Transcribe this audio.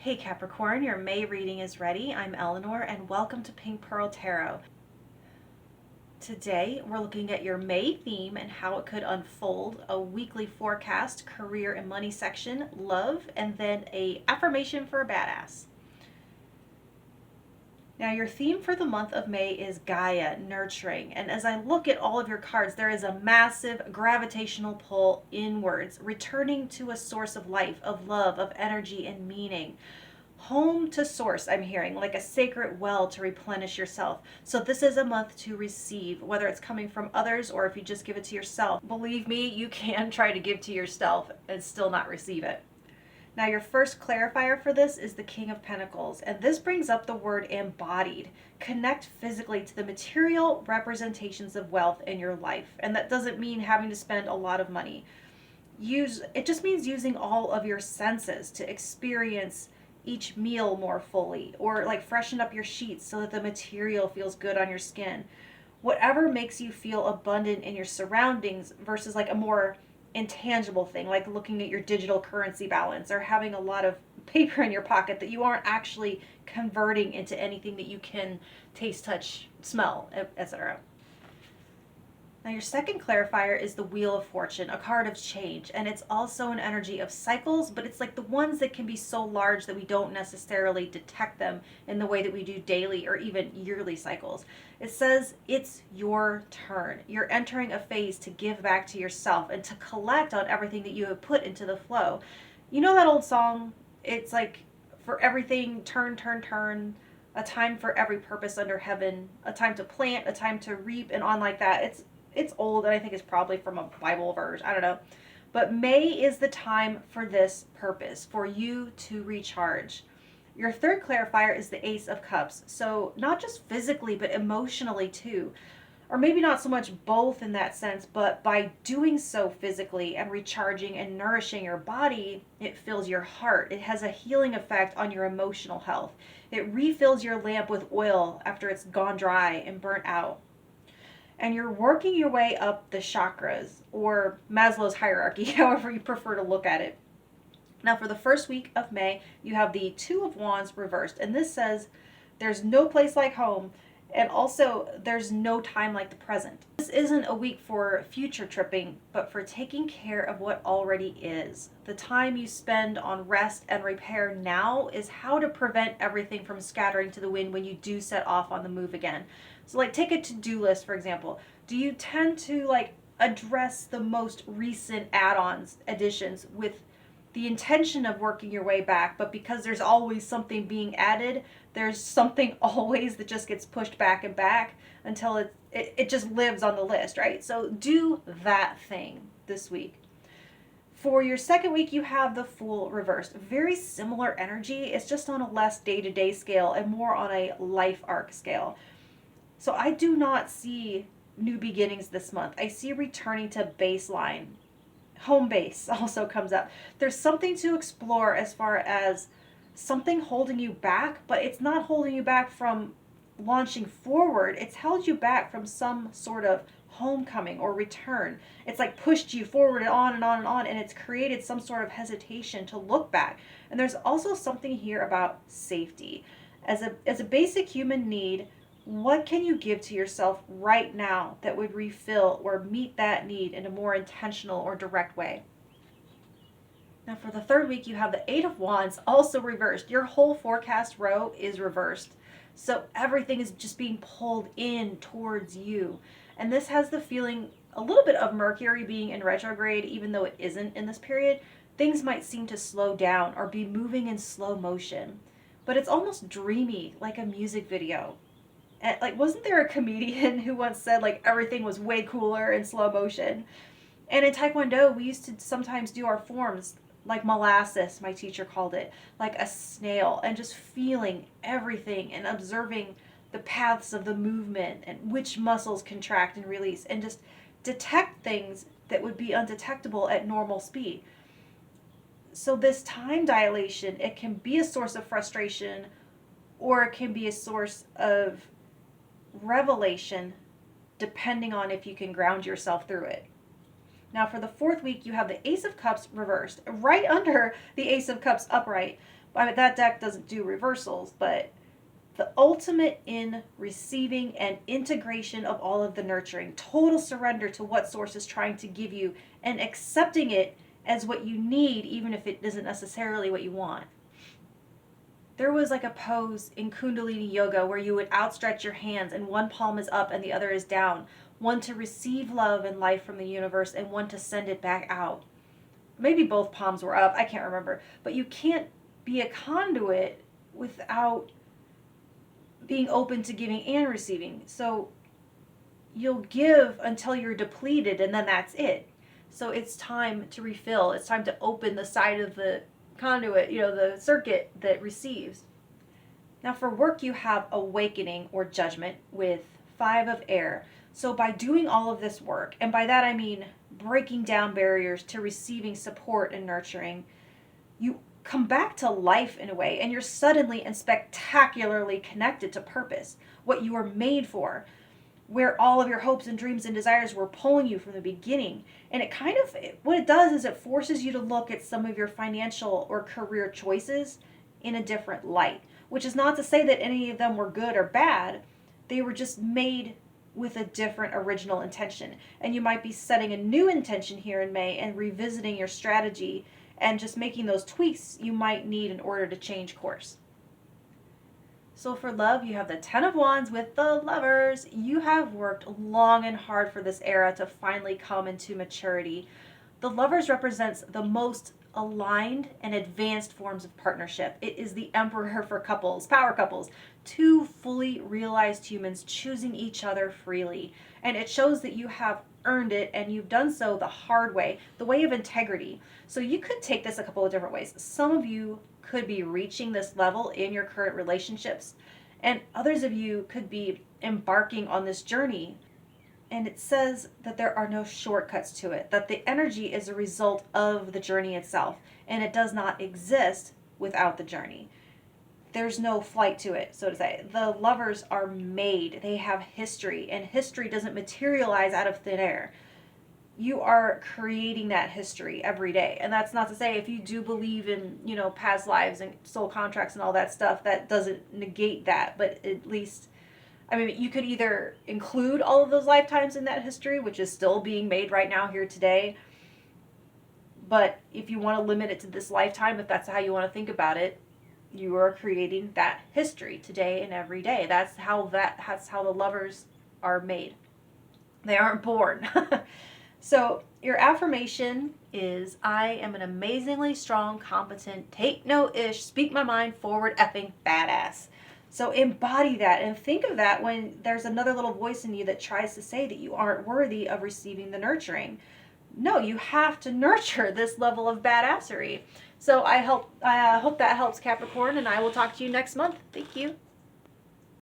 Hey Capricorn, your May reading is ready. I'm Eleanor and welcome to Pink Pearl Tarot. Today we're looking at your May theme and how it could unfold, a weekly forecast, career and money section, love, and then a affirmation for a badass. Now your theme for the month of May is Gaia, nurturing, and as I look at all of your cards, there is a massive gravitational pull inwards, returning to a source of life, of love, of energy and meaning. Home to source, I'm hearing, like a sacred well to replenish yourself. So this is a month to receive, whether it's coming from others or if you just give it to yourself. Believe me, you can try to give to yourself and still not receive it. Now your first clarifier for this is the King of Pentacles, and this brings up the word embodied. Connect physically to the material representations of wealth in your life, and that doesn't mean having to spend a lot of money. It just means using all of your senses to experience each meal more fully, or like freshen up your sheets so that the material feels good on your skin. Whatever makes you feel abundant in your surroundings versus like a more intangible thing, like looking at your digital currency balance or having a lot of paper in your pocket that you aren't actually converting into anything that you can taste, touch, smell, etc. Now your second clarifier is the Wheel of Fortune, a card of change, and it's also an energy of cycles, but it's like the ones that can be so large that we don't necessarily detect them in the way that we do daily or even yearly cycles. It says it's your turn. You're entering a phase to give back to yourself and to collect on everything that you have put into the flow. You know that old song? It's like, for everything, turn, turn, turn. A time for every purpose under heaven. A time to plant, a time to reap, and on like that. It's old, and I think it's probably from a Bible verse. I don't know. But May is the time for this purpose, for you to recharge. Your third clarifier is the Ace of Cups. So not just physically, but emotionally too. Or maybe not so much both in that sense, but by doing so physically and recharging and nourishing your body, it fills your heart. It has a healing effect on your emotional health. It refills your lamp with oil after it's gone dry and burnt out. And you're working your way up the chakras, or Maslow's hierarchy, however you prefer to look at it. Now for the first week of May, you have the Two of Wands reversed, and this says there's no place like home, and also there's no time like the present. This isn't a week for future tripping, but for taking care of what already is. The time you spend on rest and repair now is how to prevent everything from scattering to the wind when you do set off on the move again. So like take a to-do list, for example. Do you tend to like address the most recent add-ons, additions with the intention of working your way back, but because there's always something being added, there's something always that just gets pushed back and back until it just lives on the list, right? So do that thing this week. For your second week, you have the Fool reversed. Very similar energy. It's just on a less day-to-day scale and more on a life arc scale. So I do not see new beginnings this month. I see returning to baseline. Home base also comes up. There's something to explore as far as something holding you back, but it's not holding you back from launching forward. It's held you back from some sort of homecoming or return. It's like pushed you forward and on and on and on, and it's created some sort of hesitation to look back. And there's also something here about safety. As a basic human need, what can you give to yourself right now that would refill or meet that need in a more intentional or direct way? Now for the third week, you have the Eight of Wands also reversed. Your whole forecast row is reversed. So everything is just being pulled in towards you. And this has the feeling a little bit of Mercury being in retrograde, even though it isn't in this period. Things might seem to slow down or be moving in slow motion. But it's almost dreamy, like a music video. And like, wasn't there a comedian who once said like everything was way cooler in slow motion? And in Taekwondo, we used to sometimes do our forms like molasses, my teacher called it, like a snail, and just feeling everything and observing the paths of the movement and which muscles contract and release, and just detect things that would be undetectable at normal speed. So this time dilation, it can be a source of frustration, or it can be a source of revelation, depending on if you can ground yourself through it. Now for the fourth week, you have the Ace of Cups reversed, right under the Ace of Cups upright. I mean, that deck doesn't do reversals, but the ultimate in receiving and integration of all of the nurturing, total surrender to what source is trying to give you and accepting it as what you need, even if it isn't necessarily what you want. There was like a pose in Kundalini yoga where you would outstretch your hands and one palm is up and the other is down, one to receive love and life from the universe and one to send it back out. Maybe both palms were up, I can't remember, but you can't be a conduit without being open to giving and receiving. So you'll give until you're depleted and then that's it. So it's time to refill. It's time to open the side of the conduit, the circuit that receives. Now for work, you have awakening or judgment with 5 of air. So by doing all of this work, and by that I mean breaking down barriers to receiving support and nurturing, you come back to life in a way, and you're suddenly and spectacularly connected to purpose, what you were made for, where all of your hopes and dreams and desires were pulling you from the beginning. And what it does is it forces you to look at some of your financial or career choices in a different light, which is not to say that any of them were good or bad. They were just made with a different original intention. And you might be setting a new intention here in May and revisiting your strategy and just making those tweaks you might need in order to change course. So for love, you have the 10 of Wands with the Lovers. You have worked long and hard for this era to finally come into maturity. The Lovers represents the most aligned and advanced forms of partnership. It is the emperor for couples, power couples, 2 fully realized humans choosing each other freely. And it shows that you have earned it, and you've done so the hard way, the way of integrity. So you could take this a couple of different ways. Some of you could be reaching this level in your current relationships, and others of you could be embarking on this journey. And it says that there are no shortcuts to it, that the energy is a result of the journey itself, and it does not exist without the journey. There's no flight to it, so to say. The Lovers are made. They have history, and history doesn't materialize out of thin air. You are creating that history every day. And that's not to say if you do believe in, past lives and soul contracts and all that stuff, that doesn't negate that. But at least, you could either include all of those lifetimes in that history, which is still being made right now here today. But if you want to limit it to this lifetime, if that's how you want to think about it, you are creating that history today and every day. That's how the Lovers are made. They aren't born. So your affirmation is, I am an amazingly strong, competent, take no ish, speak my mind, forward effing badass. So embody that and think of that when there's another little voice in you that tries to say that you aren't worthy of receiving the nurturing. No, you have to nurture this level of badassery. So I hope that helps, Capricorn, and I will talk to you next month. Thank you.